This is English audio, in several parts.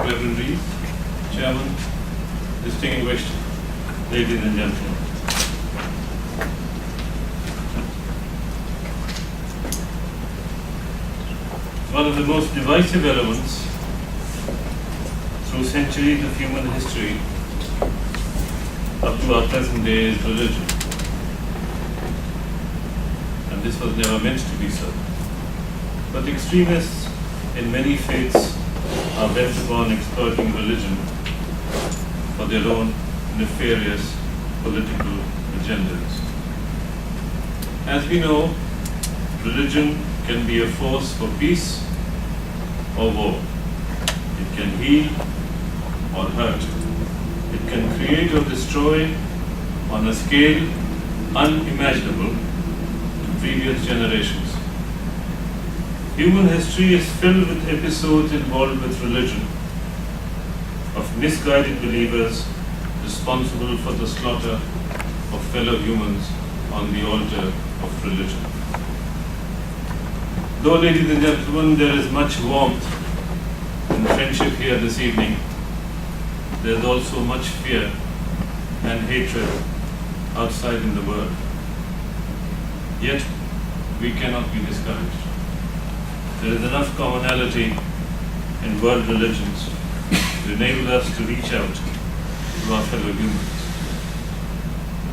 Reverend Reed, Chairman, distinguished ladies and gentlemen. One of the most divisive elements through centuries of human history up to our present day is religion. And this was never meant to be so. But extremists in many faiths are bent upon exploiting religion for their own nefarious political agendas. As we know, religion can be a force for peace or war. It can heal or hurt. It can create or destroy on a scale unimaginable to previous generations. Human history is filled with episodes involved with religion, of misguided believers responsible for the slaughter of fellow humans on the altar of religion. Though, ladies and gentlemen, there is much warmth and friendship here this evening, there is also much fear and hatred outside in the world. Yet, we cannot be discouraged. There is enough commonality in world religions to enable us to reach out to our fellow humans.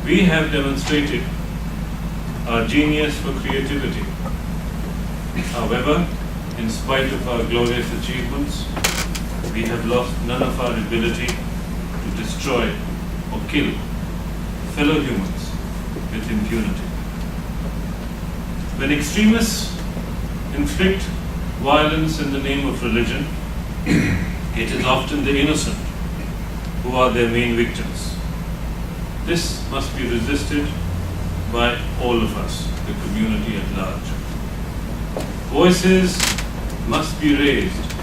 We have demonstrated our genius for creativity. However, in spite of our glorious achievements, we have lost none of our ability to destroy or kill fellow humans with impunity. When extremists inflict violence in the name of religion, it is often the innocent who are their main victims. This must be resisted by all of us, the community at large. Voices must be raised.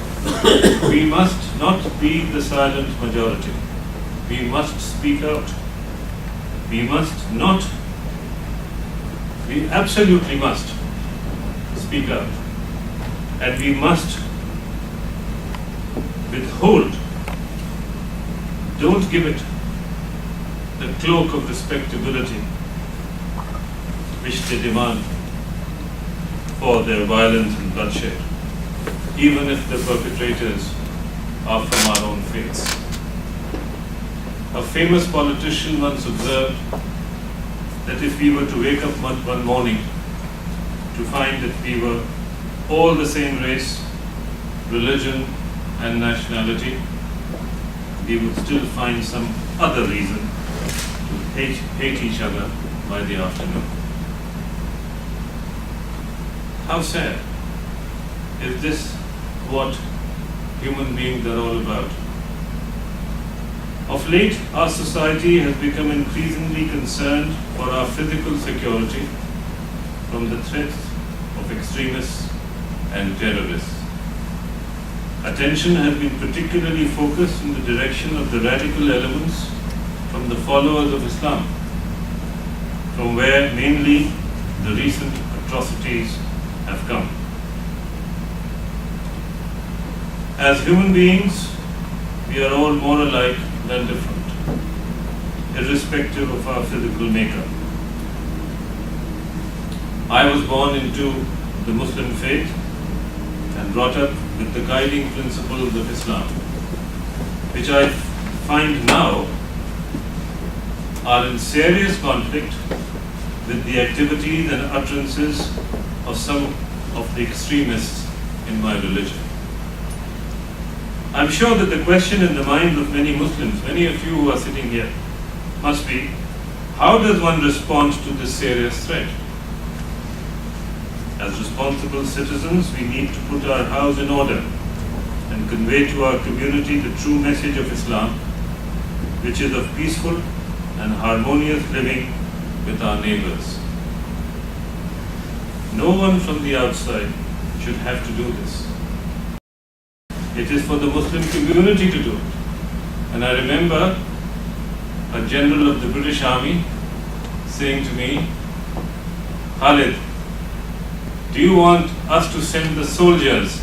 We must not be the silent majority. We must speak out. We absolutely must speak out. And we must withhold. Don't give it the cloak of respectability which they demand for their violence and bloodshed, even if the perpetrators are from our own faiths. A famous politician once observed that if we were to wake up one morning to find that we were all the same race, religion, and nationality, we would still find some other reason to hate each other by the afternoon. How sad. Is this what human beings are all about? Of late, our society has become increasingly concerned for our physical security from the threats of extremists and terrorists. Attention has been particularly focused in the direction of the radical elements from the followers of Islam, from where mainly the recent atrocities have come. As human beings, we are all more alike than different, irrespective of our physical makeup. I was born into the Muslim faith and brought up with the guiding principles of Islam, which I find now are in serious conflict with the activities and utterances of some of the extremists in my religion. I'm sure that the question in the minds of many Muslims, many of you who are sitting here, must be, how does one respond to this serious threat? As responsible citizens, we need to put our house in order and convey to our community the true message of Islam, which is of peaceful and harmonious living with our neighbors. No one from the outside should have to do this. It is for the Muslim community to do it. And I remember a general of the British Army saying to me, Khalid, do you want us to send the soldiers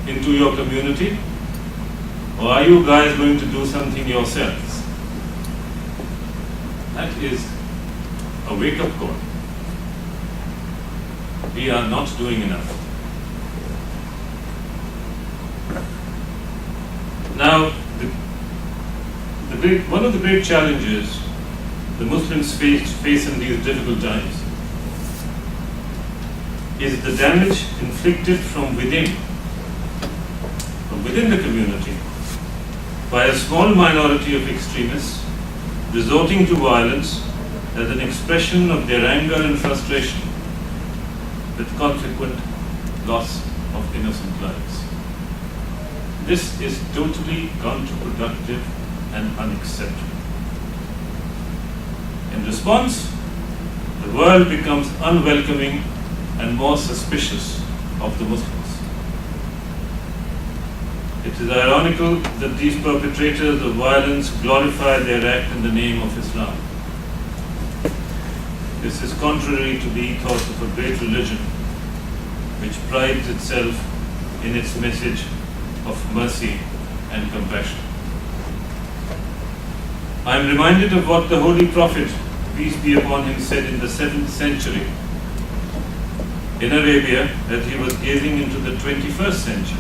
into your community? Or are you guys going to do something yourselves? That is a wake-up call. We are not doing enough. Now, one of the great challenges the Muslims face in these difficult times is the damage inflicted from within the community by a small minority of extremists resorting to violence as an expression of their anger and frustration, with consequent loss of innocent lives. This is totally counterproductive and unacceptable. In response, the world becomes unwelcoming and more suspicious of the Muslims. It is ironical that these perpetrators of violence glorify their act in the name of Islam. This is contrary to the ethos of a great religion which prides itself in its message of mercy and compassion. I am reminded of what the Holy Prophet, peace be upon him, said in the 7th century in Arabia, that he was gazing into the 21st century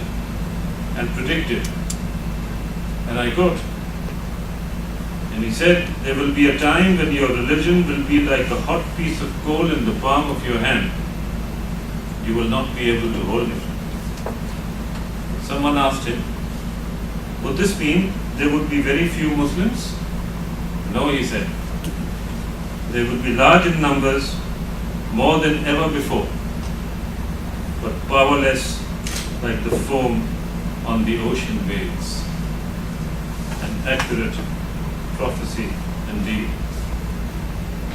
and predicted, and I quote, and he said, "There will be a time when your religion will be like a hot piece of coal in the palm of your hand. You will not be able to hold it." Someone asked him, would this mean there would be very few Muslims? No, he said. They would be large in numbers, more than ever before, but powerless like the foam on the ocean waves. An accurate prophecy indeed.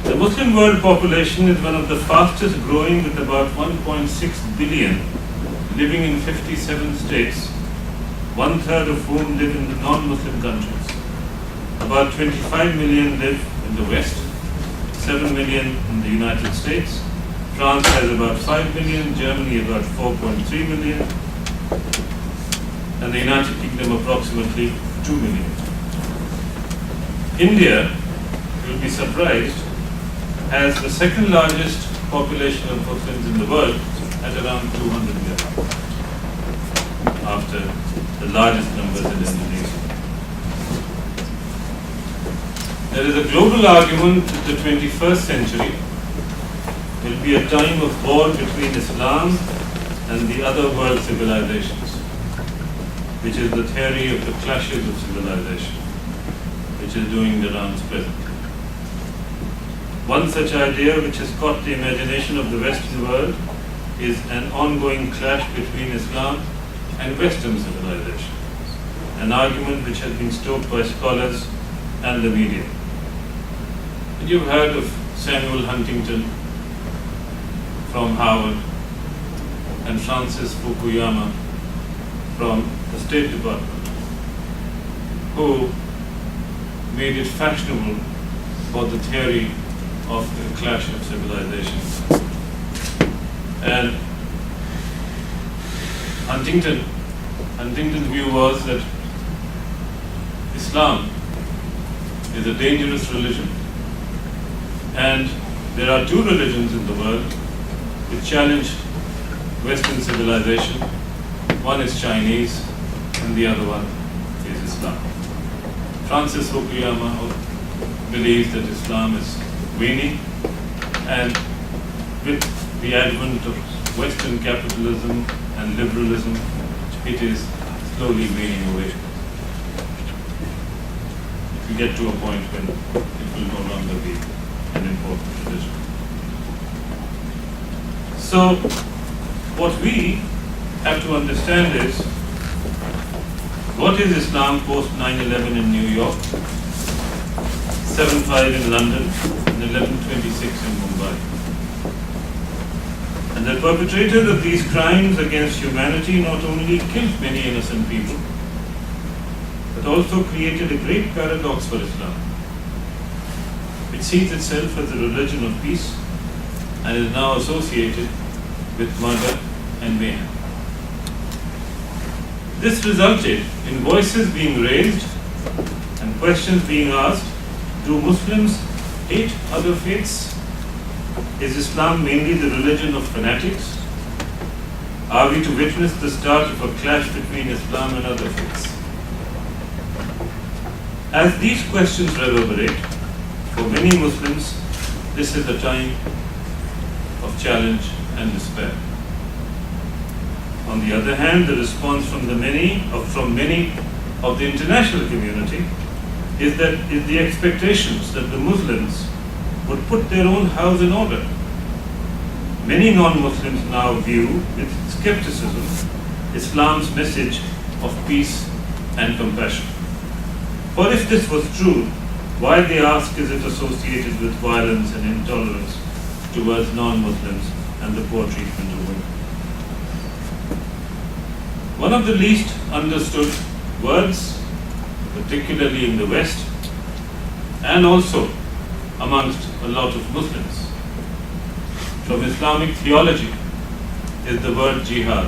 The Muslim world population is one of the fastest growing, with about 1.6 billion living in 57 states, 1/3 of whom live in the non-Muslim countries. About 25 million live in the West, 7 million in the United States. France has about 5 million, Germany about 4.3 million, and the United Kingdom approximately 2 million. India, you will be surprised, has the second largest population of Muslims in the world at around 200 million, after the largest numbers in Indonesia. There is a global argument that the 21st century will be a time of war between Islam and the other world civilizations, which is the theory of the clashes of civilization, which is doing the rounds presently. One such idea which has caught the imagination of the Western world is an ongoing clash between Islam and Western civilization, an argument which has been stoked by scholars and the media. And you've heard of Samuel Huntington from Harvard and Francis Fukuyama from the State Department, who made it fashionable for the theory of the clash of civilizations. And Huntington's view was that Islam is a dangerous religion, and there are two religions in the world which challenge Western civilization. One is Chinese and the other one is Islam. Francis Fukuyama believes that Islam is waning, and with the advent of Western capitalism and liberalism, it is slowly waning away. It will get to a point when it will no longer be an important religion. So, what we have to understand is, what is Islam post 9/11 in New York, 7/5 in London, and 11/26 in Mumbai? And the perpetrators of these crimes against humanity not only killed many innocent people, but also created a great paradox for Islam. It sees itself as a religion of peace and is now associated with murder and mayhem. This resulted in voices being raised and questions being asked. Do Muslims hate other faiths? Is Islam mainly the religion of fanatics? Are we to witness the start of a clash between Islam and other faiths? As these questions reverberate, for many Muslims, this is a time of challenge and despair. On the other hand, the response from many of the international community is the expectations that the Muslims would put their own house in order. Many non-Muslims now view with skepticism Islam's message of peace and compassion. For if this was true, why, they ask, is it associated with violence and intolerance towards non-Muslims and the poor treatment of women? One of the least understood words, particularly in the West, and also amongst a lot of Muslims, from Islamic theology, is the word jihad.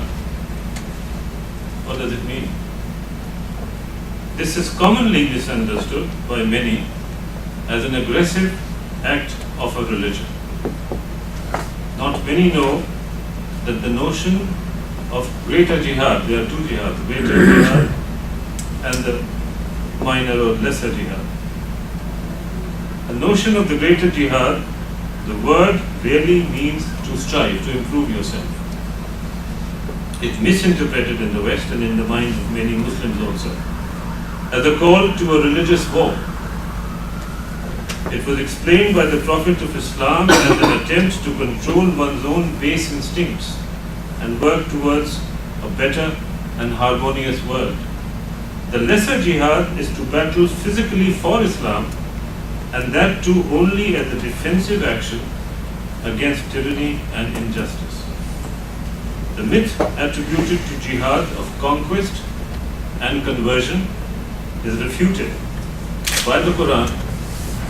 What does it mean? This is commonly misunderstood by many as an aggressive act of a religion. Not many know that the notion of greater jihad, there are two jihad, the greater jihad and the minor or lesser jihad. The notion of the greater jihad, the word really means to strive, to improve yourself. It's misinterpreted in the West and in the minds of many Muslims also as a call to a religious war. It was explained by the Prophet of Islam as an attempt to control one's own base instincts and work towards a better and harmonious world. The lesser jihad is to battle physically for Islam, and that too only as a defensive action against tyranny and injustice. The myth attributed to jihad of conquest and conversion is refuted by the Quran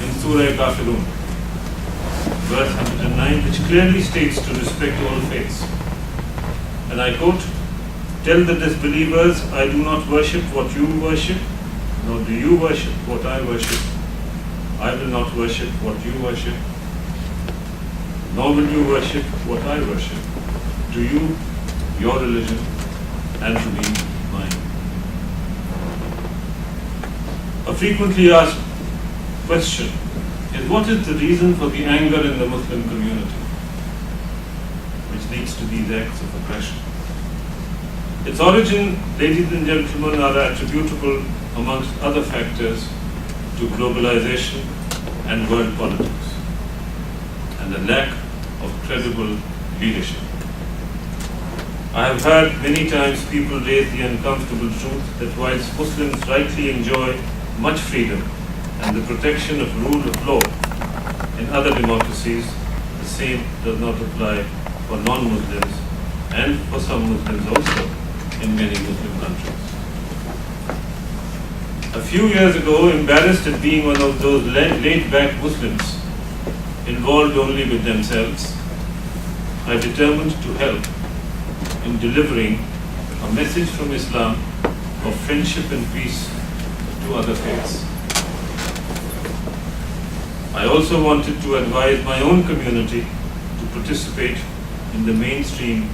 in Surah Kafirun, verse 109, which clearly states to respect all faiths. And I quote, "Tell the disbelievers, I do not worship what you worship, nor do you worship what I worship. I will not worship what you worship, nor will you worship what I worship. To you, your religion, and to me, mine." A frequently asked question is, what is the reason for the anger in the Muslim community, which leads to these acts of aggression? Its origin, ladies and gentlemen, are attributable, amongst other factors, to globalization and world politics, and the lack of credible leadership. I have heard many times people raise the uncomfortable truth that whilst Muslims rightly enjoy much freedom and the protection of rule of law in other democracies, the same does not apply for non-Muslims and for some Muslims also in many Muslim countries. A few years ago, embarrassed at being one of those laid-back Muslims involved only with themselves, I determined to help in delivering a message from Islam of friendship and peace to other faiths. I also wanted to advise my own community to participate in the mainstream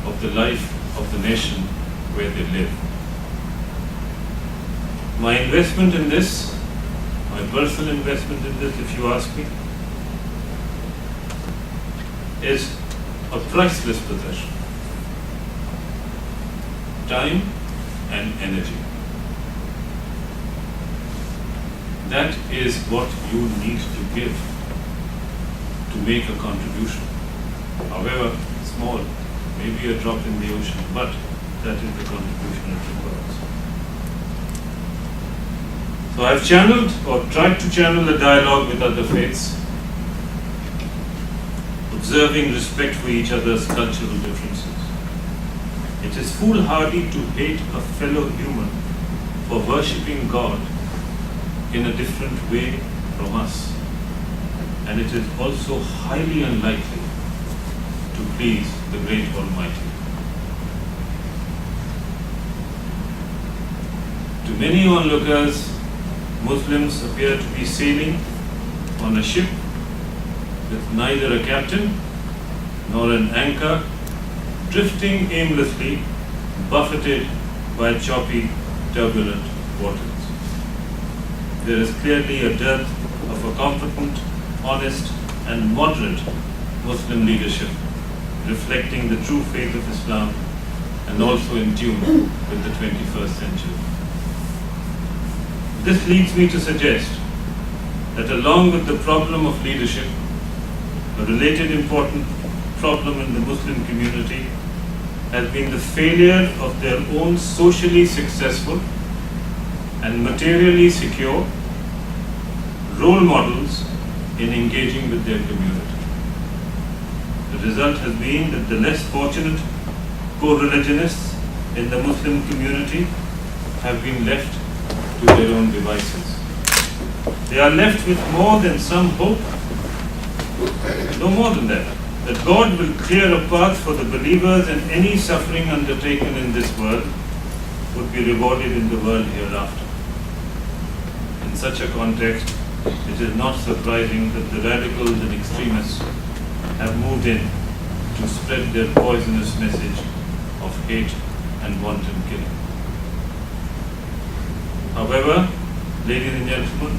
of the life of the nation where they live. My investment in this, my personal investment in this, if you ask me, is a priceless possession. Time and energy. That is what you need to give to make a contribution. However small, maybe a drop in the ocean, but that is the contribution it requires. So I've channeled or tried to channel a dialogue with other faiths, observing respect for each other's cultural differences. It is foolhardy to hate a fellow human for worshipping God in a different way from us, and it is also highly unlikely to please the Great Almighty. To many onlookers, Muslims appear to be sailing on a ship with neither a captain nor an anchor, drifting aimlessly, buffeted by choppy, turbulent waters. There is clearly a dearth of a competent, honest, and moderate Muslim leadership, reflecting the true faith of Islam and also in tune with the 21st century. This leads me to suggest that along with the problem of leadership, a related important problem in the Muslim community has been the failure of their own socially successful and materially secure role models in engaging with their community. The result has been that the less fortunate co-religionists in the Muslim community have been left to their own devices. They are left with more than some hope, no more than that God will clear a path for the believers and any suffering undertaken in this world would be rewarded in the world hereafter. In such a context, it is not surprising that the radicals and extremists have moved in to spread their poisonous message of hate and wanton killing. However, ladies and gentlemen,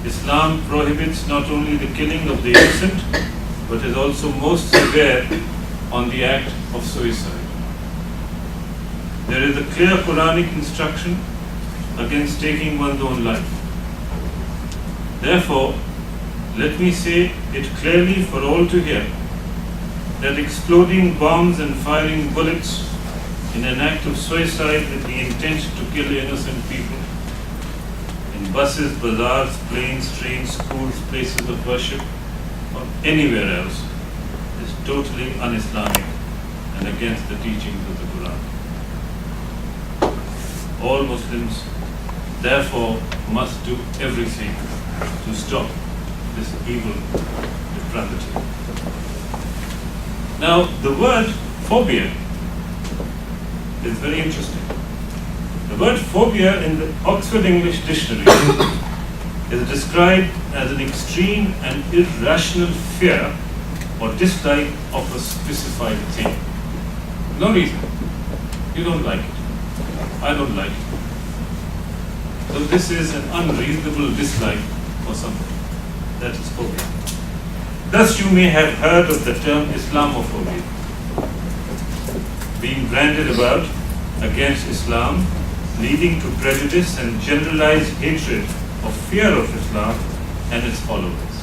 Islam prohibits not only the killing of the innocent, but is also most severe on the act of suicide. There is a clear Quranic instruction against taking one's own life. Therefore, let me say it clearly for all to hear that exploding bombs and firing bullets in an act of suicide with the intent to kill innocent people in buses, bazaars, planes, trains, schools, places of worship, or anywhere else is totally un-Islamic and against the teachings of the Quran. All Muslims therefore must do everything to stop this evil depravity. Now, the word phobia is very interesting. The word phobia in the Oxford English Dictionary is described as an extreme and irrational fear or dislike of a specified thing. No reason. You don't like it. I don't like it. So this is an unreasonable dislike for something. That is phobia. Thus you may have heard of the term Islamophobia being branded about against Islam, leading to prejudice and generalized hatred of fear of Islam and its followers.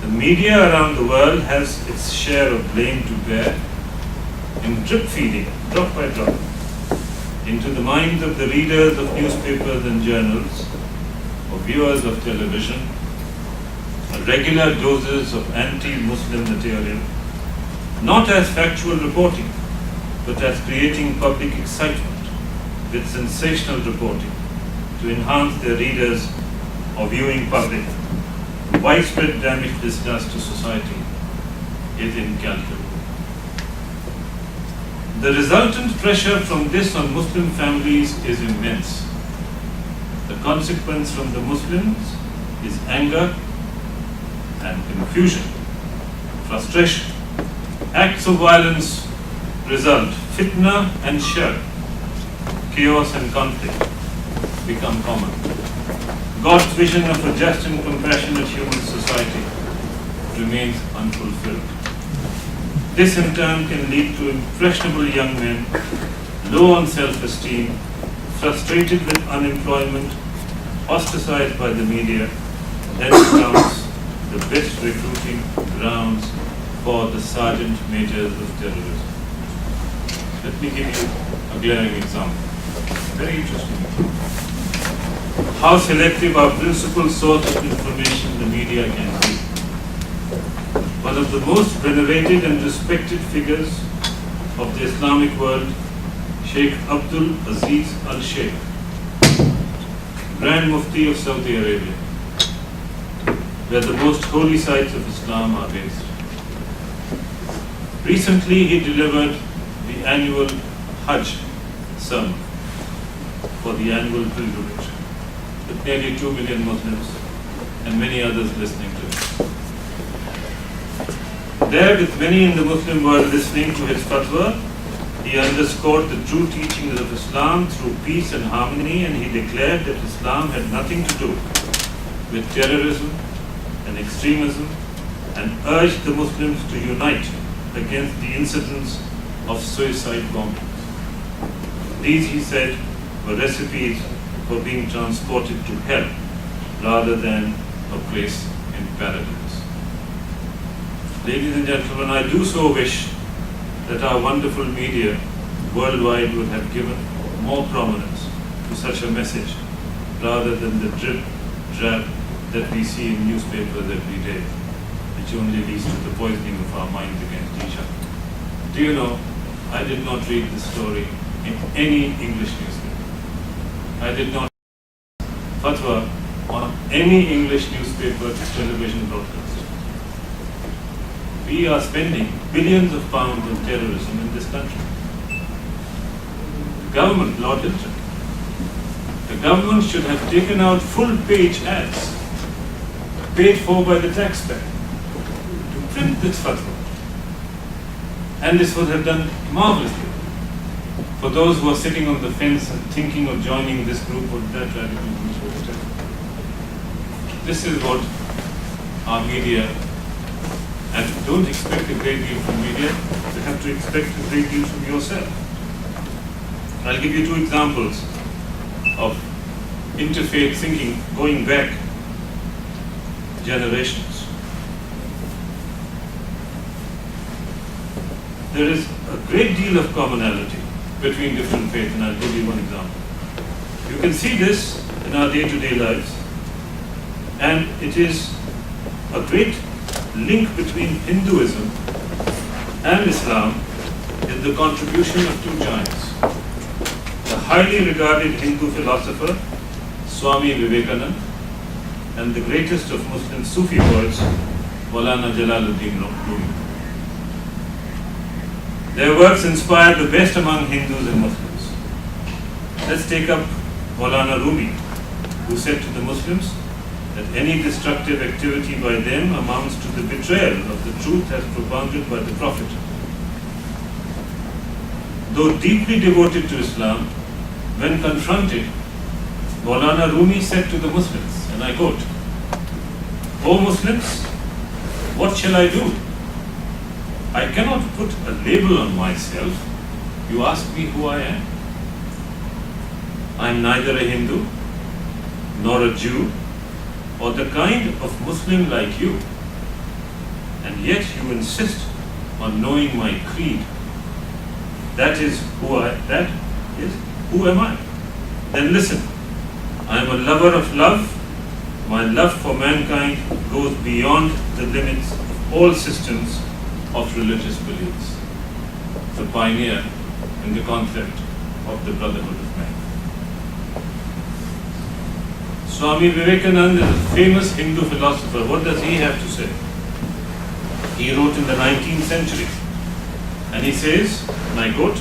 The media around the world has its share of blame to bear in drip feeding, drop by drop, into the minds of the readers of newspapers and journals, or viewers of television, regular doses of anti-Muslim material, not as factual reporting, but as creating public excitement with sensational reporting to enhance their readers or viewing public. The widespread damage this does to society is incalculable. The resultant pressure from this on Muslim families is immense. The consequence from the Muslims is anger and confusion, frustration. Acts of violence result, fitna and shar, chaos and conflict become common. God's vision of a just and compassionate human society remains unfulfilled. This in turn can lead to impressionable young men, low on self-esteem, frustrated with unemployment, ostracized by the media, then becomes the best recruiting grounds for the sergeant majors of terrorism. Let me give you a glaring example. Very interesting example. How selective our principal source of information the media can be. One of the most venerated and respected figures of the Islamic world, Sheikh Abdul Aziz Al-Sheikh, Grand Mufti of Saudi Arabia, where the most holy sites of Islam are based. Recently he delivered the annual Hajj sermon, for the annual pilgrimage, with nearly 2 million Muslims and many others listening to him. There, with many in the Muslim world listening to his fatwa, he underscored the true teachings of Islam through peace and harmony, and he declared that Islam had nothing to do with terrorism and extremism, and urged the Muslims to unite against the incidents of suicide bombings. These, he said, were recipes for being transported to hell rather than a place in paradise. Ladies and gentlemen, I do so wish that our wonderful media worldwide would have given more prominence to such a message rather than the drip, drab that we see in newspapers every day, which only leads to the poisoning of our minds against each other. Do you know, I did not read this story in any English newspaper. I did not fatwa on any English newspaper television broadcast. We are spending billions of pounds on terrorism in this country. The government, Lord Hilton, the government should have taken out full-page ads paid for by the taxpayer to print this fatwa. And this would have done marvelously for those who are sitting on the fence and thinking of joining this group or that radical group. This is what our media, and don't expect a great deal from media, you have to expect a great deal from yourself. I'll give you 2 examples of interfaith thinking going back generations. There is a great deal of commonality between different faiths, and I'll give you one example. You can see this in our day-to-day lives, and it is a great link between Hinduism and Islam is the contribution of 2 giants. The highly regarded Hindu philosopher Swami Vivekananda and the greatest of Muslim Sufi poets, Maulana Jalaluddin Rumi. Their works inspired the best among Hindus and Muslims. Let's take up Maulana Rumi, who said to the Muslims that any destructive activity by them amounts to the betrayal of the truth as propounded by the Prophet. Though deeply devoted to Islam, when confronted, Maulana Rumi said to the Muslims, and I quote, "O Muslims, what shall I do? I cannot put a label on myself. You ask me who I am. I am neither a Hindu, nor a Jew, or the kind of Muslim like you. And yet you insist on knowing my creed. That is who am I? Then listen, I am a lover of love. My love for mankind goes beyond the limits of all systems of religious beliefs." The pioneer in the concept of the brotherhood of man. Swami Vivekananda is a famous Hindu philosopher. What does he have to say? He wrote in the 19th century, and he says, and I quote,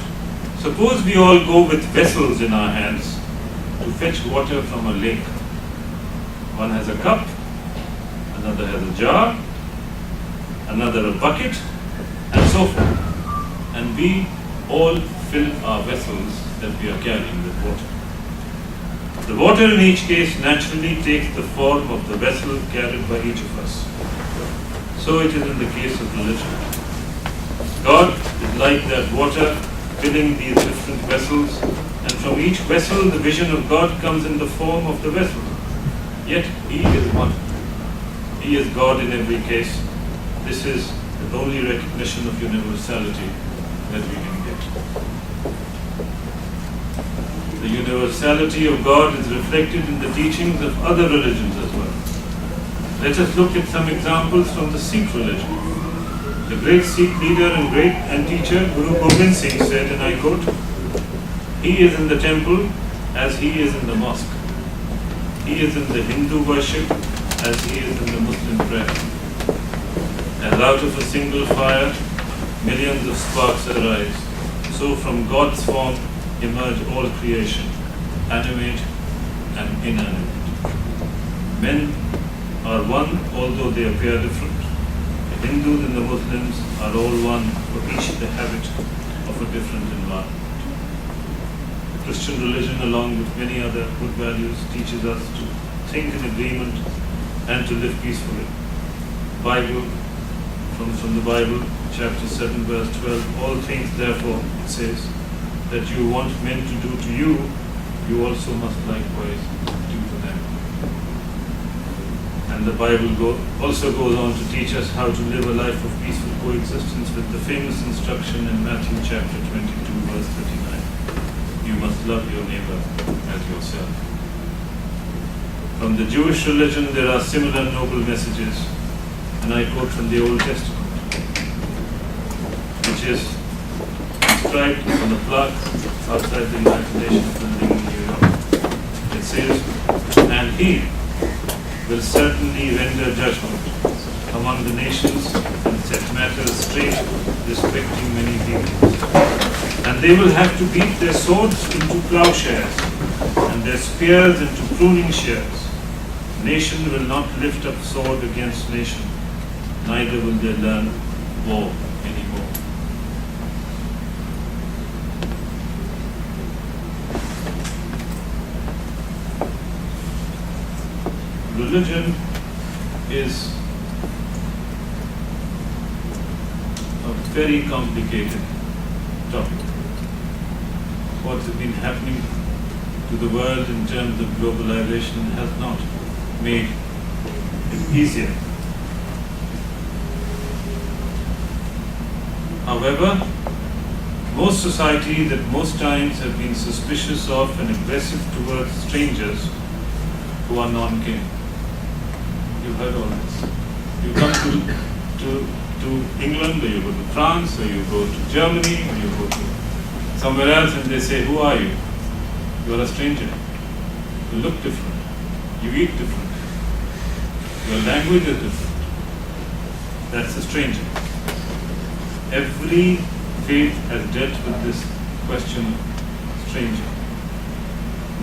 "Suppose we all go with vessels in our hands to fetch water from a lake. One has a cup, another has a jar, another a bucket, and so forth. And we all fill our vessels that we are carrying with water. The water in each case naturally takes the form of the vessel carried by each of us. So it is in the case of religion. God is like that water filling these different vessels, and from each vessel the vision of God comes in the form of the vessel. Yet He is one. He is God in every case. This is the only recognition of universality that we can get. The universality of God is reflected in the teachings of other religions as well. Let us look at some examples from the Sikh religion. The great Sikh leader and teacher Guru Gobind Singh said, and I quote, "He is in the temple as he is in the mosque. He is in the Hindu worship as he is in the Muslim prayer. As out of a single fire, millions of sparks arise, so from God's form emerge all creation, animate and inanimate. Men are one, although they appear different. The Hindus and the Muslims are all one, for each the habit of a different environment. The Christian religion, along with many other good values, teaches us to think in agreement and to live peacefully. Bible, from the Bible, chapter 7, verse 12, all things therefore, it says, that you want men to do to you, you also must likewise do to them. And the Bible also goes on to teach us how to live a life of peaceful coexistence with the famous instruction in Matthew chapter 22, verse 39. You must love your neighbor as yourself. From the Jewish religion, there are similar noble messages, and I quote from the Old Testament, which is inscribed on the plaque outside the United Nations building in New York. It says, and he will certainly render judgment among the nations and set matters straight respecting many peoples. And they will have to beat their swords into plowshares and their spears into pruning shears. Nation will not lift up sword against nation, neither will they learn war anymore. Religion is a very complicated topic. What has been happening to the world in terms of globalization has not made it easier. However, most societies at most times have been suspicious of and aggressive towards strangers who are non-kin. You've heard all this. You come to England, or you go to France, or you go to Germany, or you go to somewhere else, and they say, who are you? You are a stranger. You look different. You eat different. Your language is different. That's a stranger. Every faith has dealt with this question, stranger.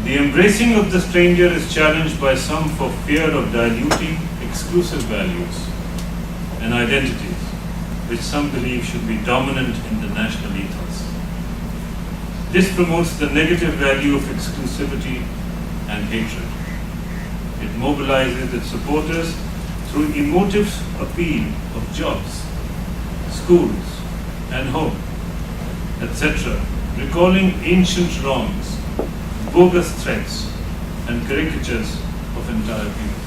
The embracing of the stranger is challenged by some for fear of diluting exclusive values and identities, which some believe should be dominant in the national ethos. This promotes the negative value of exclusivity and hatred. It mobilizes its supporters through emotive appeal of jobs, schools, and home, etc., recalling ancient wrongs, bogus threats, and caricatures of entire people.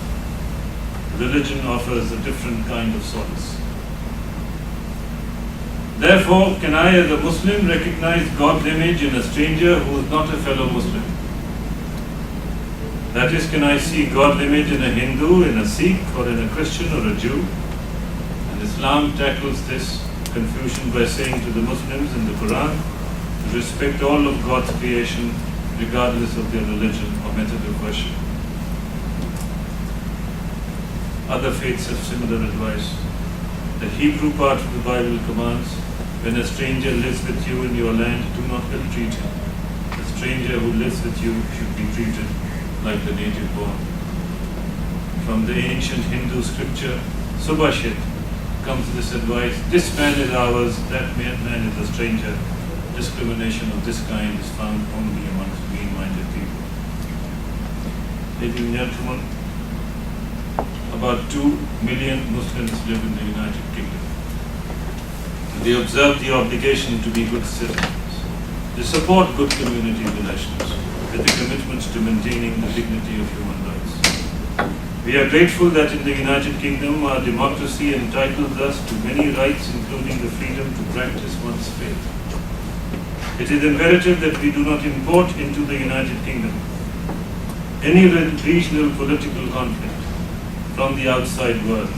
Religion offers a different kind of solace. Therefore, can I as a Muslim recognize God's image in a stranger who is not a fellow Muslim? That is, can I see God's image in a Hindu, in a Sikh, or in a Christian or a Jew? And Islam tackles this confusion by saying to the Muslims in the Quran to respect all of God's creation regardless of their religion or method of worship. Other faiths have similar advice. The Hebrew part of the Bible commands, when a stranger lives with you in your land, do not ill-treat him. The stranger who lives with you should be treated like the native born. From the ancient Hindu scripture, Subhashit, comes this advice: this man is ours, that man is a stranger. Discrimination of this kind is found only amongst mean-minded people. Ladies and gentlemen, about 2 million Muslims live in the United Kingdom. They observe the obligation to be good citizens. They support good community relations with a commitment to maintaining the dignity of human rights. We are grateful that in the United Kingdom our democracy entitles us to many rights, including the freedom to practice one's faith. It is imperative that we do not import into the United Kingdom any regional political conflict from the outside world,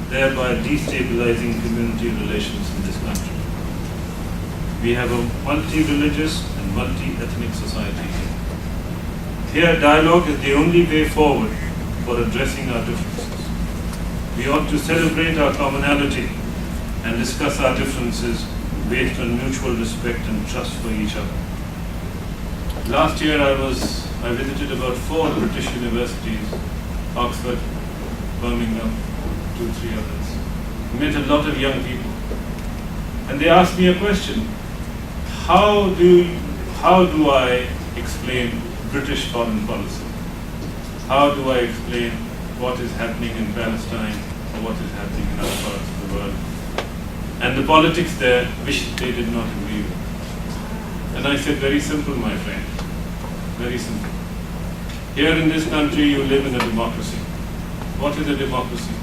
thereby destabilizing community relations in this country. We have a multi-religious and multi-ethnic society here. Here, dialogue is the only way forward for addressing our differences. We ought to celebrate our commonality and discuss our differences based on mutual respect and trust for each other. Last year I was I visited about 4 British universities, Oxford, Birmingham, 2, 3 others. Met a lot of young people. And they asked me a question: how do I explain British foreign policy? How do I explain what is happening in Palestine or what is happening in other parts of the world? And the politics there, which they did not agree with. And I said, very simple, my friend, very simple. Here in this country, you live in a democracy. What is a democracy?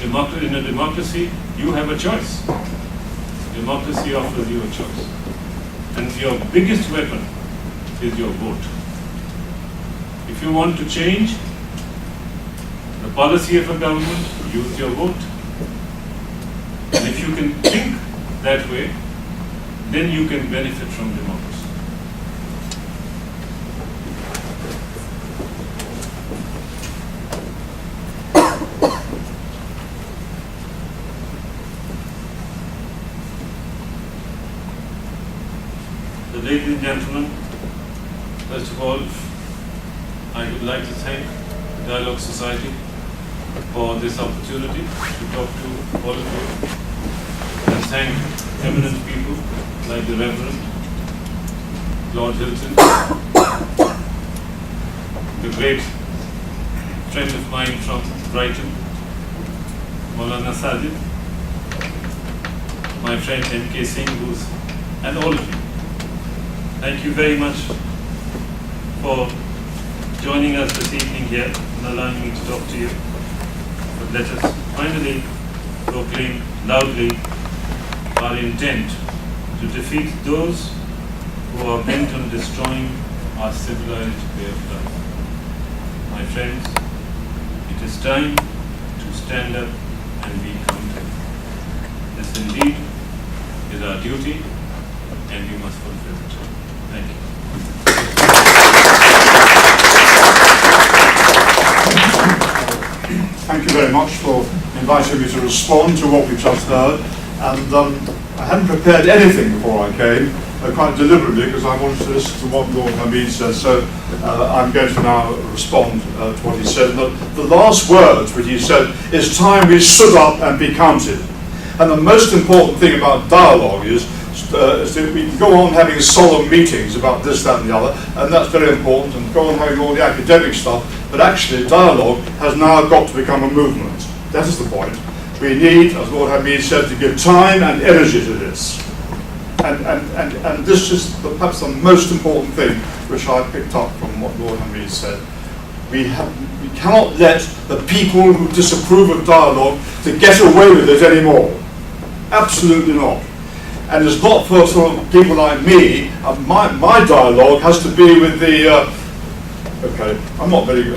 In a democracy, you have a choice. Democracy offers you a choice. And your biggest weapon is your vote. If you want to change the policy of a government, use your vote. And if you can think that way, then you can benefit from democracy. So, ladies and gentlemen, first of all, I would like to thank the Dialogue Society for this opportunity to talk to all of you, and thank eminent people like the Reverend Lord Hilton, the great friend of mine from Brighton, Maulana Sajid, my friend M.K. Singh, and all of you. Thank you very much for joining us this evening here and allowing me to talk to you. But let us finally proclaim loudly our intent to defeat those who are bent on destroying our civilized way of life. My friends, it is time to stand up and be counted. This indeed is our duty, and we must fulfill it. Thank you. Thank you very much for inviting me to respond to what we've just heard. And I hadn't prepared anything before I came, quite deliberately, because I wanted to listen to what Lord Hameed said. So I'm going to now respond to what he said. The last words which he said, "It's time we stood up and be counted." And the most important thing about dialogue is that we can go on having solemn meetings about this, that and the other, and that's very important, and go on having all the academic stuff, but actually dialogue has now got to become a movement. That is the point. We need, as Lord Hameed said, to give time and energy to this. And this is perhaps the most important thing which I picked up from what Lord Hameed said. We cannot let the people who disapprove of dialogue to get away with it anymore. Absolutely not. And it's not for sort of people like me. My dialogue has to be with the. Okay, I'm not very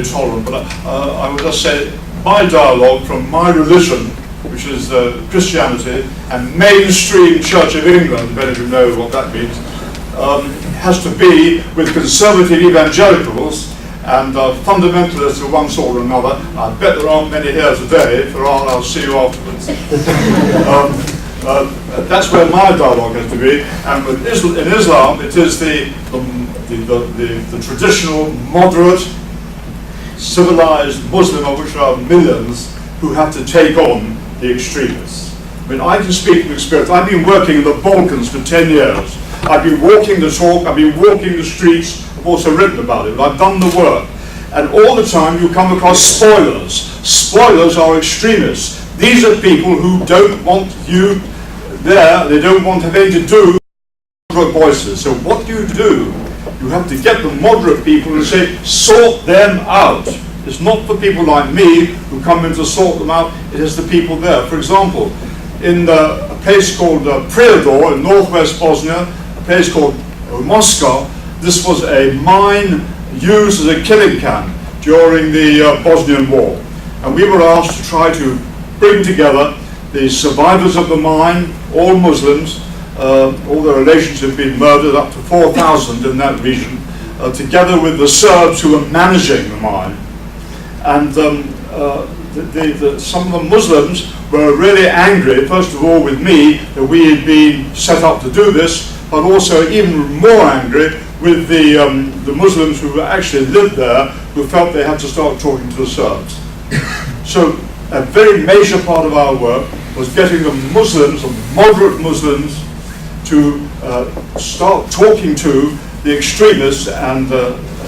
tolerant, but I would just say my dialogue from my religion, which is Christianity, and mainstream Church of England, many of you know what that means, has to be with conservative evangelicals and fundamentalists of one sort or another. I bet there aren't many here today. If there are, I'll see you afterwards. That's where my dialogue has to be. And in Islam, it is the traditional, moderate, civilized Muslim, of which there are millions, who have to take on the extremists. I mean, I can speak from experience. I've been working in the Balkans for 10 years. I've been walking the talk, I've been walking the streets, I've also written about it, I've done the work. And all the time you come across spoilers. Spoilers are extremists. These are people who don't want you there, they don't want to have anything to do with moderate voices. So what do? You have to get the moderate people and say, sort them out. It's not for people like me who come in to sort them out, it is the people there. For example, in a place called Prijedor in northwest Bosnia, a place called Moscow, this was a mine used as a killing camp during the Bosnian War. And we were asked to try to bring together the survivors of the mine, all Muslims, all their relations had been murdered, up to 4,000 in that region, together with the Serbs who were managing the mine. And some of the Muslims were really angry, first of all with me, that we had been set up to do this, but also even more angry with the Muslims who actually lived there, who felt they had to start talking to the Serbs. So a very major part of our work was getting the Muslims, the moderate Muslims, to start talking to the extremists and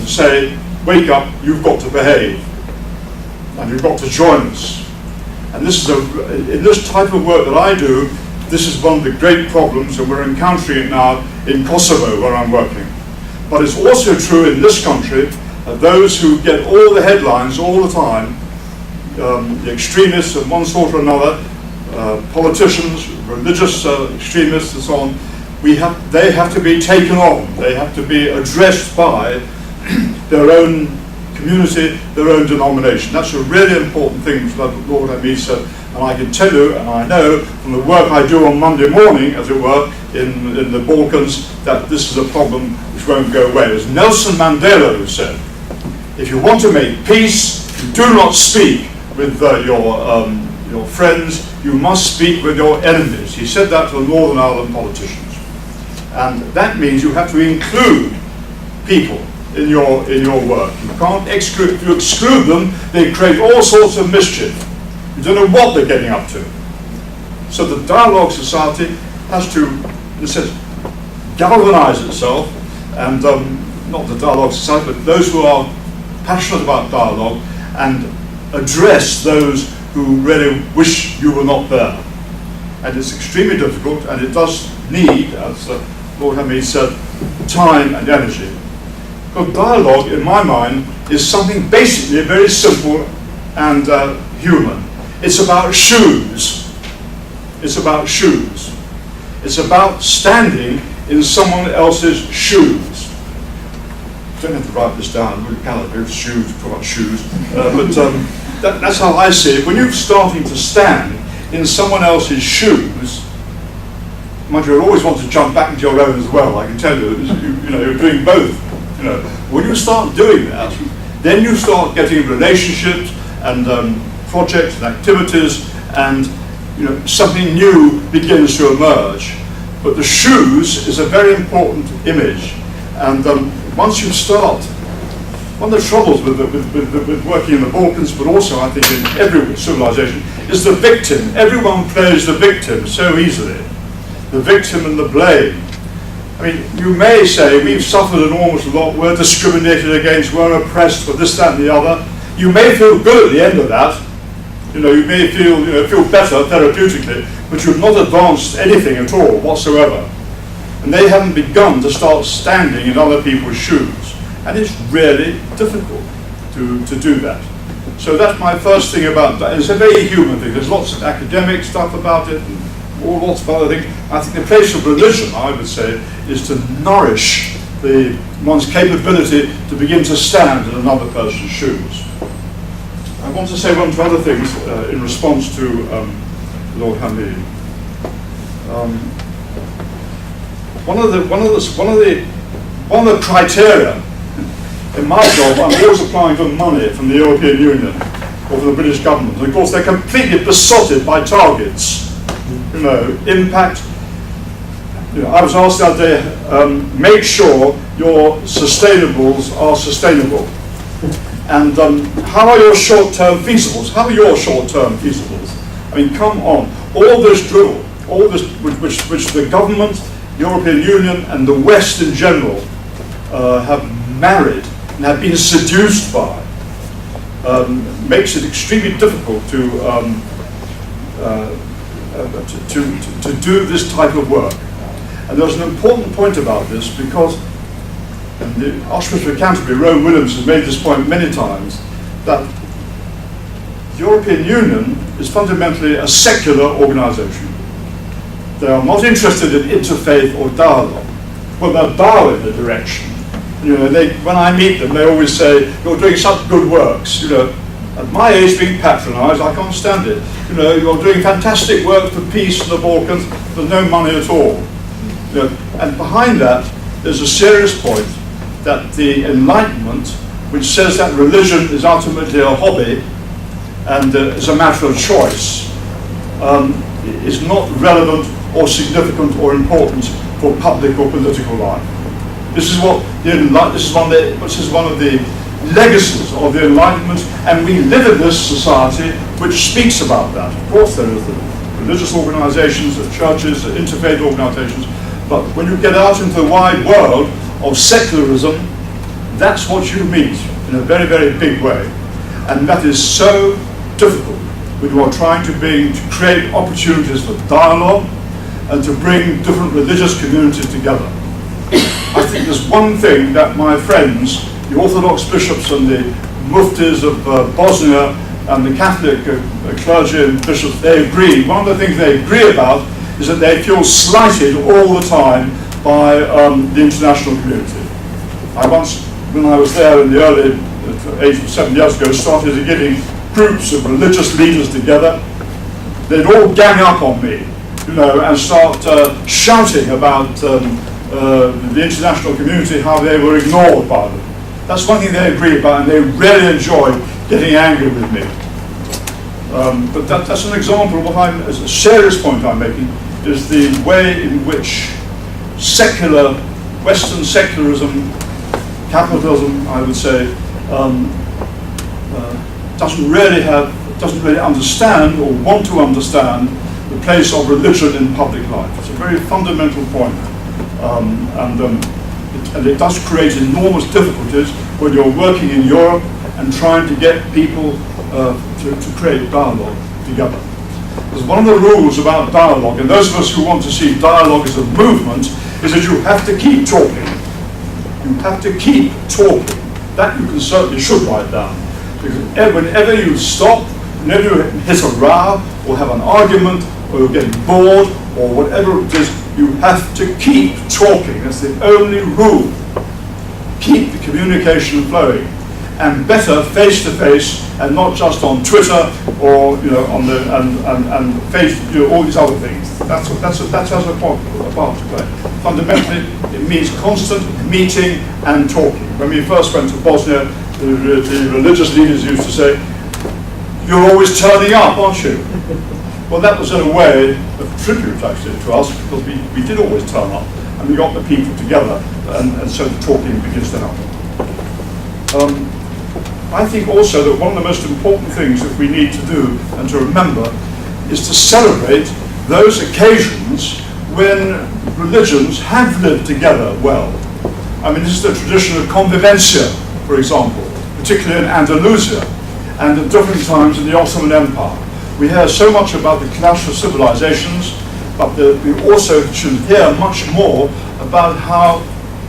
say, wake up, you've got to behave, and you've got to join us. And this is in this type of work that I do, this is one of the great problems, and we're encountering it now in Kosovo, where I'm working. But it's also true in this country, those who get all the headlines all the time, the extremists of one sort or another, politicians, religious extremists and so on, they have to be taken on. They have to be addressed by their own community, their own denomination. That's a really important thing that Lord Hameed said, and I can tell you, and I know from the work I do on Monday morning, as it were, in the Balkans, that this is a problem which won't go away. As Nelson Mandela who said, if you want to make peace, you do not speak with your friends, you must speak with your enemies. He said that to the Northern Ireland politicians. And that means you have to include people in your work. You can't exclude. If you exclude them, they create all sorts of mischief. You don't know what they're getting up to. So the Dialogue Society has to, in a sense, galvanize itself, and not the Dialogue Society, but those who are passionate about dialogue, and address those who really wish you were not there. And it's extremely difficult, and it does need, as Lord Hameed said, time and energy. But dialogue, in my mind, is something basically very simple and human. It's about shoes. It's about shoes. It's about standing in someone else's shoes. Don't have to write this down. Really Khalid, shoes, talk about shoes. But that's how I see it. When you're starting to stand in someone else's shoes, mind you, you always want to jump back into your own as well. I can tell you, you're doing both. When you start doing that, then you start getting relationships and projects and activities, and something new begins to emerge. But the shoes is a very important image, and once you start, one of the troubles with working in the Balkans, but also I think in every civilization, is the victim. Everyone plays the victim so easily. The victim and the blame. I mean, you may say, we've suffered enormous lot, we're discriminated against, we're oppressed, for this, that and the other. You may feel good at the end of that. You may feel better therapeutically, but you've not advanced anything at all whatsoever. And they haven't begun to start standing in other people's shoes. And it's really difficult to do that. So that's my first thing about that. It's a very human thing. There's lots of academic stuff about it, and lots of other things. I think the place of religion, I would say, is to nourish one's capability to begin to stand in another person's shoes. I want to say one or two other things in response to Lord Hameed. One of the criteria in my job, I'm always applying for money from the European Union or from the British government. And of course, they're completely besotted by targets. Impact. I was asked the other day, make sure your sustainables are sustainable. And how are your short-term feasibles? How are your short-term feasibles? I mean, come on. All this drivel, all this which the government, European Union, and the West in general have married and have been seduced by, makes it extremely difficult to do this type of work. And there's an important point about this, because the Archbishop of Canterbury, Rowan Williams, has made this point many times, that the European Union is fundamentally a secular organisation. They are not interested in interfaith or dialogue, but they're bowing the direction. When I meet them, they always say, "You're doing such good works." At my age, being patronised, I can't stand it. You're doing fantastic work for peace in the Balkans. There's no money at all. And behind that, there's a serious point that the Enlightenment, which says that religion is ultimately a hobby and is a matter of choice, is not relevant or significant or important for public or political life. This is what this is one of the legacies of the Enlightenment, and we live in this society which speaks about that. Of course, there is the religious organisations, the churches, the interfaith organisations, but when you get out into the wide world of secularism, that's what you meet in a very, very big way, and that is so difficult when you are trying to create opportunities for dialogue and to bring different religious communities together. I think there's one thing that my friends, the Orthodox bishops and the muftis of Bosnia and the Catholic clergy and bishops, they agree. One of the things they agree about is that they feel slighted all the time by the international community. I once, when I was there in the early age of 7 years ago, started getting groups of religious leaders together. They'd all gang up on me, and start shouting about the international community, how they were ignored by them. That's one thing they agree about, and they really enjoy getting angry with me. But that's an example of what as a serious point I'm making, is the way in which Western secularism, capitalism, I would say, doesn't really understand or want to understand the place of religion in public life. It's a very fundamental point, and it does create enormous difficulties when you're working in Europe and trying to get people to create dialogue together. Because one of the rules about dialogue, and those of us who want to see dialogue as a movement, is that you have to keep talking. You have to keep talking. That you should write down. Because whenever you stop, whenever you hit a row, or have an argument, or you're getting bored, or whatever it is, you have to keep talking. That's the only rule. Keep the communication flowing, and better face to face, and not just on Twitter or on the and face all these other things. That has a part to play. Fundamentally, it means constant meeting and talking. When we first went to Bosnia, the religious leaders used to say, "You're always turning up, aren't you?" Well, that was in a way a tribute actually to us, because we did always turn up, and we got the people together, and so the talking begins to happen. I think also that one of the most important things that we need to do and to remember is to celebrate those occasions when religions have lived together well. I mean, this is the tradition of convivencia, for example, particularly in Andalusia, and at different times in the Ottoman Empire. We hear so much about the clash of civilizations, but we also should hear much more about how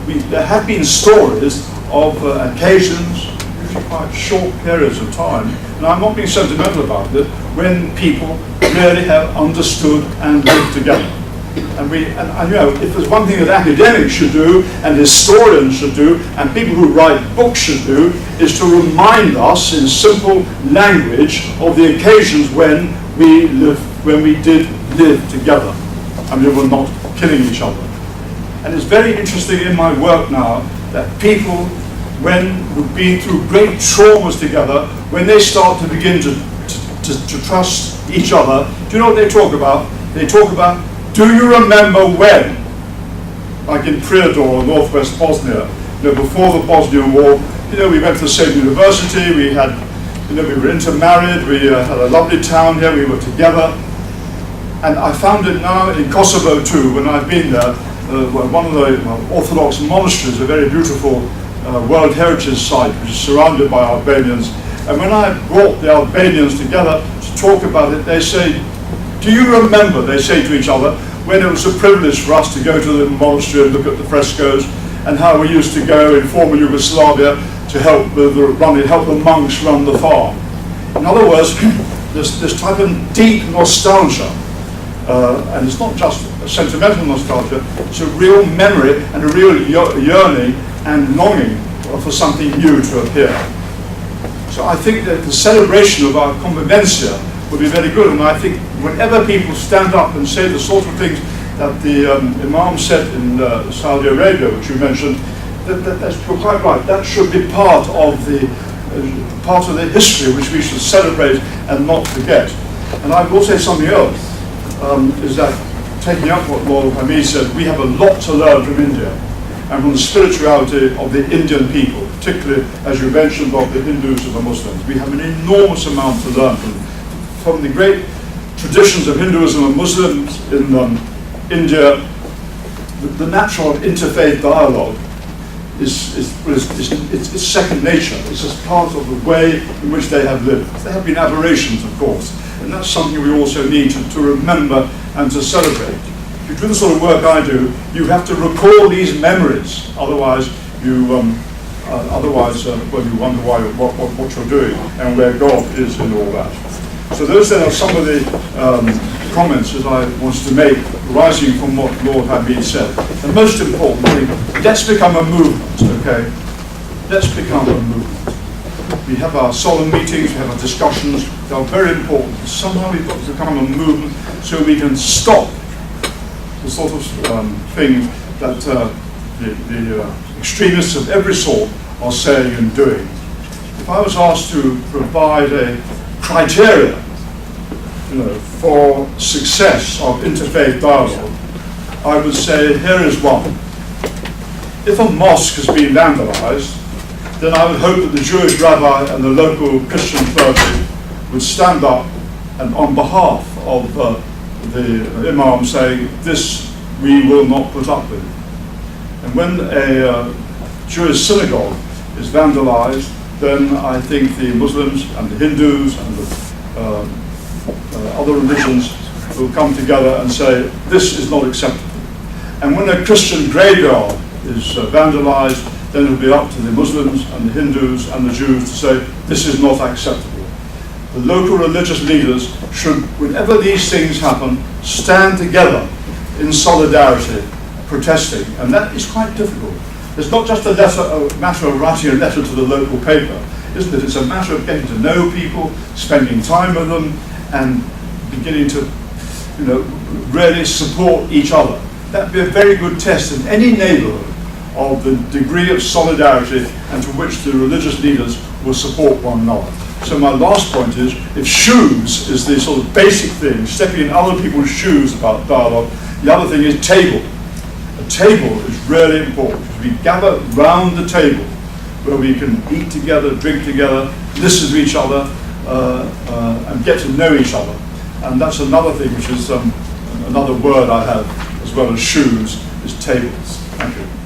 there have been stories of occasions, usually quite short periods of time, and I'm not being sentimental about it, when people really have understood and lived together. And if there's one thing that academics should do, and historians should do, and people who write books should do, is to remind us in simple language of the occasions when we did live together, and we were not killing each other. And it's very interesting in my work now that people, when we've been through great traumas together, when they start to begin to trust each other, do you know what they talk about? They talk about, do you remember when? Like in Prijedor, northwest Bosnia, before the Bosnian War, we went to the same university, we were intermarried, we had a lovely town here, we were together. And I found it now in Kosovo too, when I've been there, one of the Orthodox monasteries, a very beautiful World Heritage Site, which is surrounded by Albanians. And when I brought the Albanians together to talk about it, they say, do you remember, they say to each other, when it was a privilege for us to go to the monastery and look at the frescoes, and how we used to go in former Yugoslavia to help the monks run the farm. In other words, this type of deep nostalgia, and it's not just a sentimental nostalgia, it's a real memory and a real yearning and longing for something new to appear. So I think that the celebration of our convivencia would be very good, and I think whenever people stand up and say the sort of things that the Imam said in Saudi Arabia, which you mentioned, that's you're quite right. That should be part of the history which we should celebrate and not forget. And I will say something else, is that taking up what Lord Hameed said, we have a lot to learn from India. and from the spirituality of the Indian people, particularly, as you mentioned, of the Hindus and the Muslims. We have an enormous amount to learn from the great traditions of Hinduism and Muslims in India. The natural interfaith dialogue is second nature. It's just part of the way in which they have lived. There have been aberrations, of course, and that's something we also need to remember and to celebrate. If you do the sort of work I do, you have to recall these memories. Otherwise, you wonder what you're doing and where God is in all that. So those then are some of the comments that I wanted to make, arising from what Lord Hameed said. The most important thing, let's become a movement, okay? Let's become a movement. We have our solemn meetings, we have our discussions, they are very important. Somehow we've got to become a movement so we can stop the sort of things that the extremists of every sort are saying and doing. If I was asked to provide a criteria, for success of interfaith dialogue, I would say here is one. If a mosque has been vandalized, then I would hope that the Jewish rabbi and the local Christian clergy would stand up and on behalf of the imam saying, this we will not put up with. And when a Jewish synagogue is vandalized, then I think the Muslims and the Hindus and the other religions will come together and say, this is not acceptable. And when a Christian graveyard is vandalized, then it will be up to the Muslims and the Hindus and the Jews to say, this is not acceptable. The local religious leaders should, whenever these things happen, stand together in solidarity, protesting. And that is quite difficult. It's not just a matter of writing a letter to the local paper, isn't it? It's a matter of getting to know people, spending time with them, and beginning to, really support each other. That would be a very good test in any neighbourhood of the degree of solidarity and to which the religious leaders will support one another. So my last point is, if shoes is the sort of basic thing, stepping in other people's shoes about dialogue, the other thing is table. A table is really important. We gather round the table where we can eat together, drink together, listen to each other, and get to know each other. And that's another thing which is another word I have, as well as shoes, is tables. Thank you.